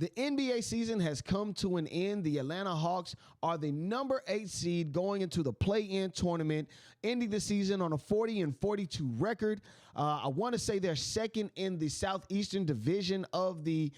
The NBA season has come to an end. The Atlanta Hawks are the number 8 seed going into the play-in tournament, ending the season on a 40-42 record. I want to say they're second in the Southeastern Division of the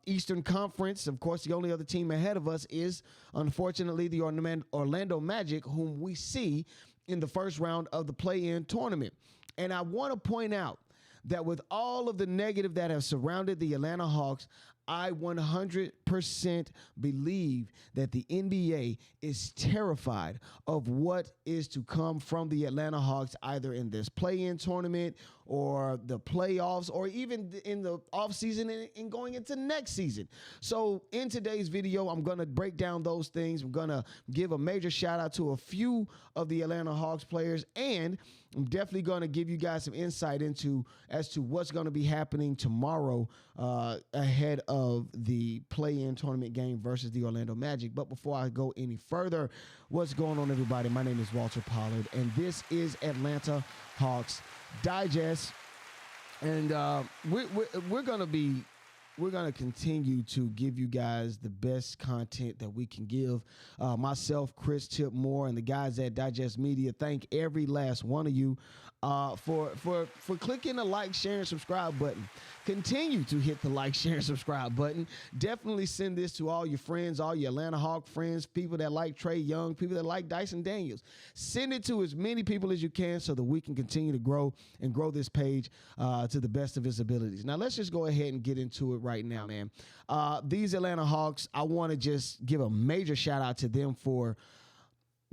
Eastern Conference. Of course, the only other team ahead of us is, unfortunately, the Orlando Magic, whom we see in the first round of the play-in tournament. And I want to point out that with all of the negative that have surrounded the Atlanta Hawks, I 100% believe that the NBA is terrified of what is to come from the Atlanta Hawks, either in this play-in tournament or the playoffs, or even in the offseason and going into next season. So in today's video, I'm going to break down those things. I'm going to give a major shout out to a few of the Atlanta Hawks players, and I'm definitely going to give you guys some insight as to what's going to be happening tomorrow ahead of the play-in tournament game versus the Orlando Magic. But before I go any further, what's going on, everybody? My name is Walter Pollard, and this is Atlanta Hawks Digest. And we're going to continue to give you guys the best content that we can give. Myself, Chris Tip Moore, and the guys at Digest Media, thank every last one of you for clicking the like, share, and subscribe button. Continue to hit the like, share, and subscribe button. Definitely send this to all your friends, all your Atlanta Hawk friends, people that like Trae Young, people that like Dyson Daniels. Send it to as many people as you can so that we can continue to grow this page to the best of its abilities. Now, let's just go ahead and get into it right now, man. These Atlanta Hawks, I want to just give a major shout out to them for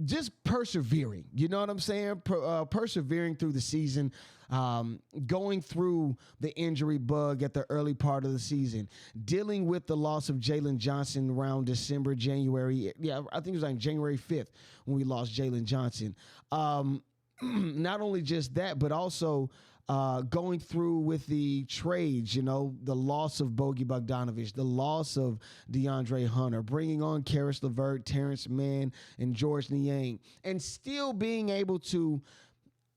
just persevering, you know what I'm saying? Persevering through the season, going through the injury bug at the early part of the season, dealing with the loss of Jalen Johnson around December, January. Yeah, I think it was like January 5th when we lost Jalen Johnson. Not only just that, but also going through with the trades, you know, the loss of Bogdan Bogdanović, the loss of DeAndre Hunter, bringing on Karis LeVert, Terrence Mann, and George Niang, and still being able to,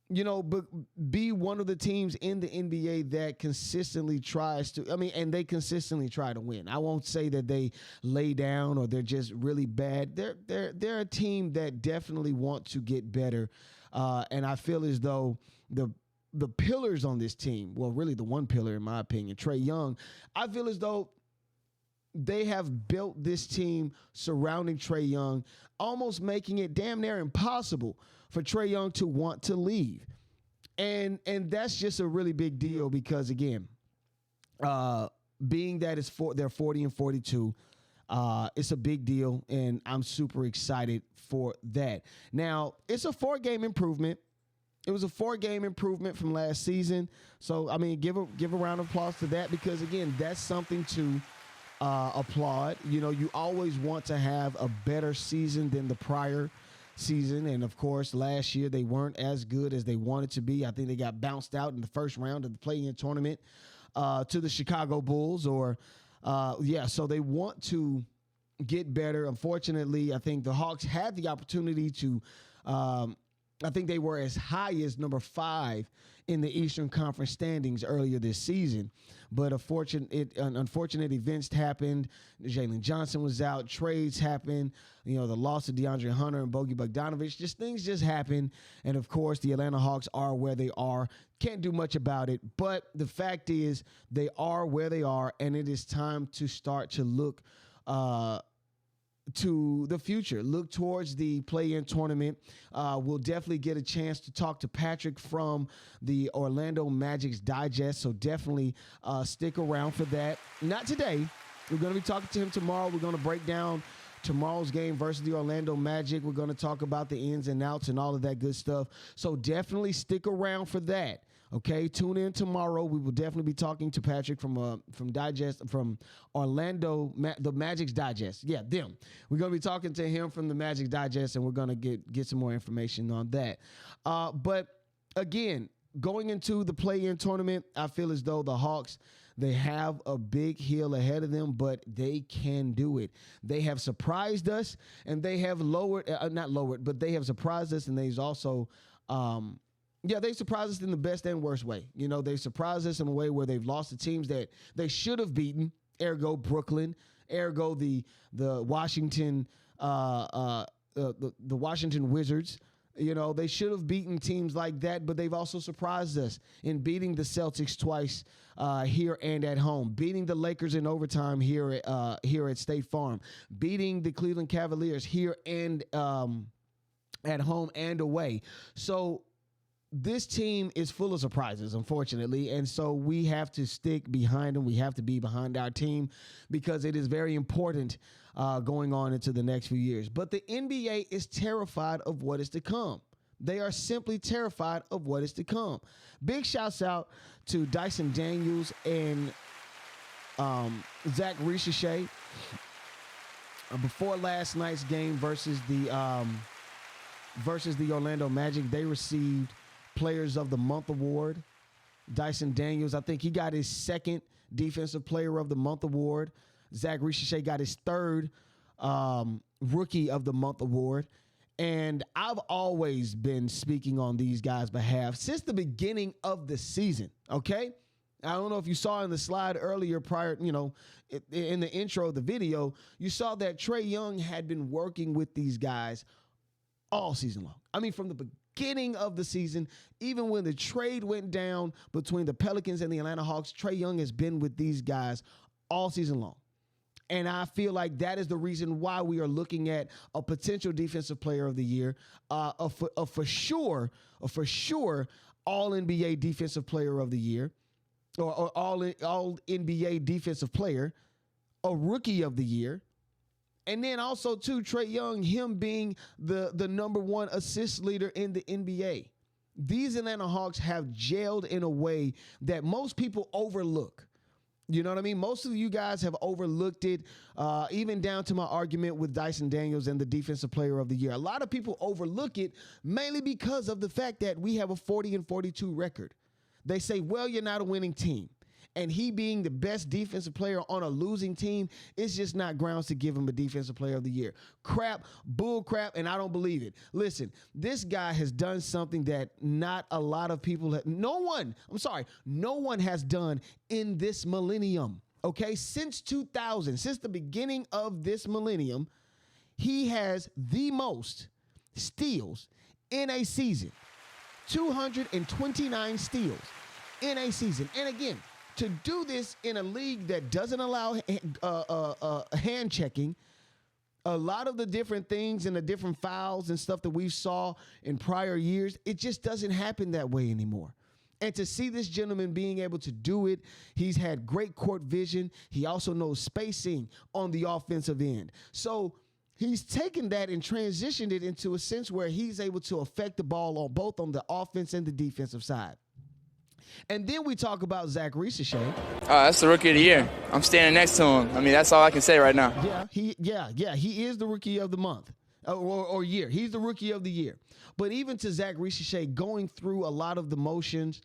you know, be one of the teams in the NBA that consistently tries to, and they consistently try to win. I won't say that they lay down or they're just really bad. They're a team that definitely want to get better. And I feel as though the pillars on this team, well, really the one pillar, in my opinion, Trae Young, I feel as though they have built this team surrounding Trae Young, almost making it damn near impossible for Trae Young to want to leave. And that's just a really big deal because, again, being that they're 40-42, it's a big deal, and I'm super excited for that. Now, it's a 4-game improvement. It was a 4-game improvement from last season. So, I mean, give a round of applause to that because, again, that's something to applaud. You know, you always want to have a better season than the prior season. And, of course, last year they weren't as good as they wanted to be. I think they got bounced out in the first round of the play-in tournament to the Chicago Bulls. So they want to get better. Unfortunately, I think the Hawks had the opportunity to I think they were as high as number 5 in the Eastern Conference standings earlier this season. But unfortunate events happened. Jalen Johnson was out. Trades happened. You know, the loss of DeAndre Hunter and Bogdan Bogdanović. Things just happened. And, of course, the Atlanta Hawks are where they are. Can't do much about it. But the fact is they are where they are, and it is time to start to look to the future, look towards the play-in tournament. We'll definitely get a chance to talk to Patrick from the Orlando Magic's Digest, so definitely stick around for that. Not today. We're going to be talking to him tomorrow. We're going to break down tomorrow's game versus the Orlando Magic. We're going to talk about the ins and outs and all of that good stuff, so definitely stick around for that. Okay, tune in tomorrow. We will definitely be talking to Patrick from Orlando, the Magic's Digest. Yeah, them. We're going to be talking to him from the Magic's Digest, and we're going to get some more information on that. But again, going into the play-in tournament, I feel as though the Hawks, they have a big hill ahead of them, but they can do it. They have surprised us, and they have they have surprised us, and they've also they surprised us in the best and worst way. You know, they surprised us in a way where they've lost the teams that they should have beaten, ergo Brooklyn, ergo the Washington the Washington Wizards. You know, they should have beaten teams like that, but they've also surprised us in beating the Celtics twice here and at home, beating the Lakers in overtime here at State Farm, beating the Cleveland Cavaliers here and at home and away. So this team is full of surprises, unfortunately, and so we have to stick behind them. We have to be behind our team because it is very important going on into the next few years. But the NBA is terrified of what is to come. They are simply terrified of what is to come. Big shouts out to Dyson Daniels and Zaccharie Risacher before last night's game versus the Orlando Magic. They received Players of the Month award. Dyson Daniels, I think he got his second Defensive Player of the Month award. Zaccharie Risacher got his third Rookie of the Month award. And I've always been speaking on these guys' behalf since the beginning of the season, okay? I don't know if you saw in the slide earlier prior, in the intro of the video, you saw that Trae Young had been working with these guys all season long. I mean, from the beginning of the season, even when the trade went down between the Pelicans and the Atlanta Hawks, Trae Young has been with these guys all season long. And I feel like that is the reason why we are looking at a potential Defensive Player of the Year, a for sure All NBA Defensive Player of the Year, or All NBA Defensive Player, a Rookie of the Year, and then also too Trae Young, him being the number one assist leader in the NBA. These Atlanta Hawks have gelled in a way that most people overlook. You know what I mean? Most of you guys have overlooked it, even down to my argument with Dyson Daniels and the Defensive Player of the Year. A lot of people overlook it mainly because of the fact that we have a 40-42 record. They say, well, you're not a winning team. And he being the best defensive player on a losing team is just not grounds to give him a Defensive Player of the Year. Crap, bull crap, and I don't believe it. Listen, this guy has done something that not a lot of people, no one has done in this millennium, okay? Since 2000, since the beginning of this millennium, he has the most steals in a season. 229 steals in a season. And again, to do this in a league that doesn't allow hand checking, a lot of the different things and the different fouls and stuff that we saw in prior years, it just doesn't happen that way anymore. And to see this gentleman being able to do it, he's had great court vision. He also knows spacing on the offensive end. So he's taken that and transitioned it into a sense where he's able to affect the ball on both on the offense and the defensive side. And then we talk about Zaccharie Risacher. That's the Rookie of the Year. I'm standing next to him. I mean, that's all I can say right now. He is the Rookie of the Month or year. He's the Rookie of the Year. But even to Zaccharie Risacher, going through a lot of the motions,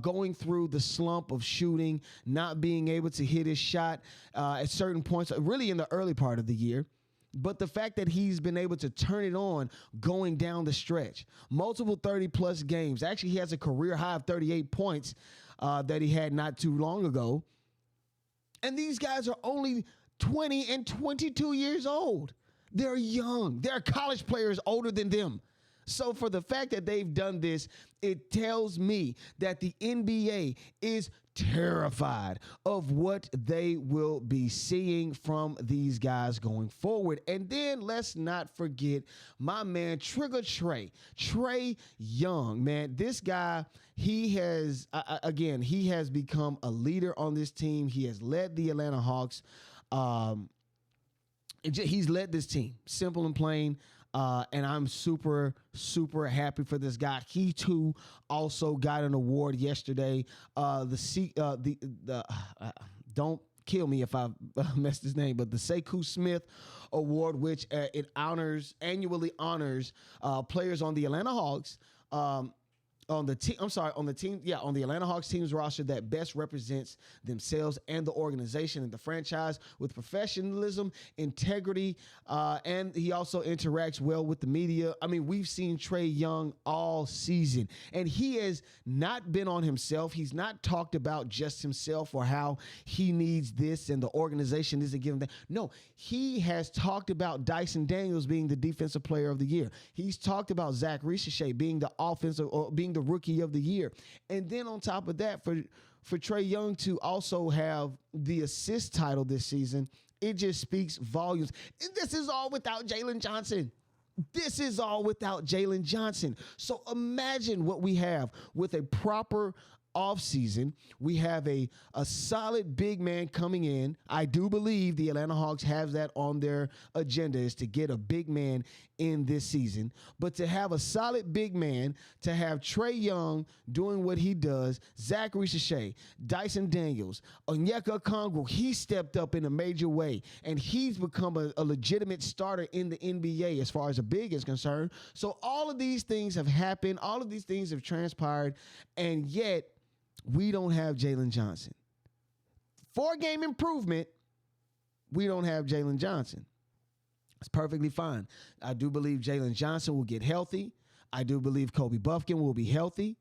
going through the slump of shooting, not being able to hit his shot at certain points, really in the early part of the year. But the fact that he's been able to turn it on going down the stretch, multiple 30-plus games. Actually, he has a career high of 38 points that he had not too long ago. And these guys are only 20 and 22 years old. They're young. They're college players older than them. So for the fact that they've done this, it tells me that the NBA is terrified of what they will be seeing from these guys going forward. And then let's not forget my man, Trae Young, man. This guy, he has become a leader on this team. He has led the Atlanta Hawks. He's led this team, simple and plain. And I'm super, super happy for this guy. He too also got an award yesterday. Don't kill me if I messed his name, but the Seoku Smith Award, which it annually honors players on the Atlanta Hawks on the team. I'm sorry, on the team. Yeah, on the Atlanta Hawks team's roster that best represents themselves and the organization and the franchise with professionalism, integrity, and he also interacts well with the media. I mean, we've seen Trae Young all season, and he has not been on himself. He's not talked about just himself or how he needs this and the organization isn't giving that. No, he has talked about Dyson Daniels being the defensive player of the year. He's talked about Zaccharie Risacher being the offensive or being the rookie of the year. And then on top of that, for Trae Young to also have the assist title this season, it just speaks volumes. And this is all without Jalen Johnson. This is all without Jalen Johnson. So imagine what we have with a proper offseason. We have a solid big man coming in. I do believe the Atlanta Hawks have that on their agenda, is to get a big man in this season. But to have a solid big man, to have Trae Young doing what he does, Zaccharie Risacher, Dyson Daniels, Onyeka Okongwu, he stepped up in a major way, and he's become a legitimate starter in the NBA as far as a big is concerned. So all of these things have happened. All of these things have transpired, and yet we don't have Jalen Johnson. 4-game improvement, we don't have Jalen Johnson. It's perfectly fine. I do believe Jalen Johnson will get healthy. I do believe Kobe Buffkin will be healthy.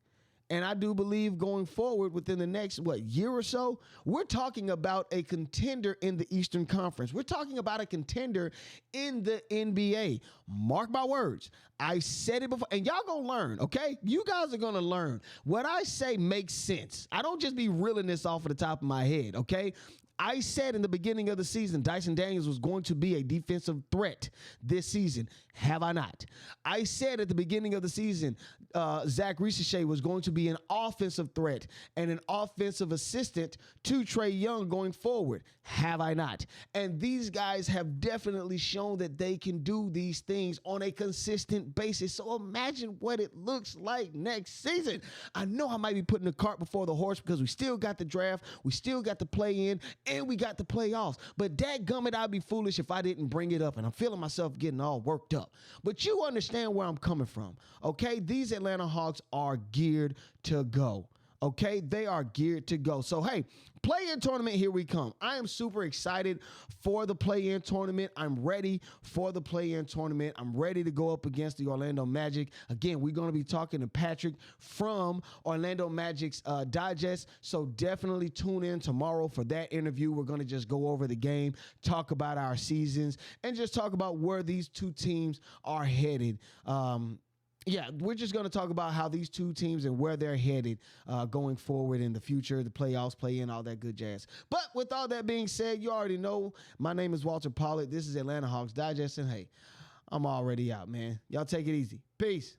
And I do believe going forward within the next, year or so, we're talking about a contender in the Eastern Conference. We're talking about a contender in the NBA. Mark my words. I said it before, and y'all gonna learn, okay? You guys are gonna learn. What I say makes sense. I don't just be reeling this off of the top of my head, okay? I said in the beginning of the season, Dyson Daniels was going to be a defensive threat this season. Have I not? I said at the beginning of the season, Zaccharie Risacher was going to be an offensive threat and an offensive assistant to Trae Young going forward. Have I not? And these guys have definitely shown that they can do these things on a consistent basis. So imagine what it looks like next season. I know I might be putting the cart before the horse because we still got the draft, we still got the play-in, and we got the playoffs. But dadgummit, I'd be foolish if I didn't bring it up, and I'm feeling myself getting all worked up. But you understand where I'm coming from, okay? These Atlanta Hawks are geared to go, okay? They are geared to go. So, hey, play-in tournament, here we come. I am super excited for the play-in tournament. I'm ready for the play-in tournament. I'm ready to go up against the Orlando Magic. Again, we're going to be talking to Patrick from Orlando Magic's Digest, so definitely tune in tomorrow for that interview. We're going to just go over the game, talk about our seasons, and just talk about where these two teams are headed. Yeah, we're just going to talk about how these two teams and where they're headed going forward in the future, the playoffs, play-in, all that good jazz. But with all that being said, you already know my name is Walter Pollard. This is Atlanta Hawks Digest, and hey, I'm already out, man. Y'all take it easy. Peace.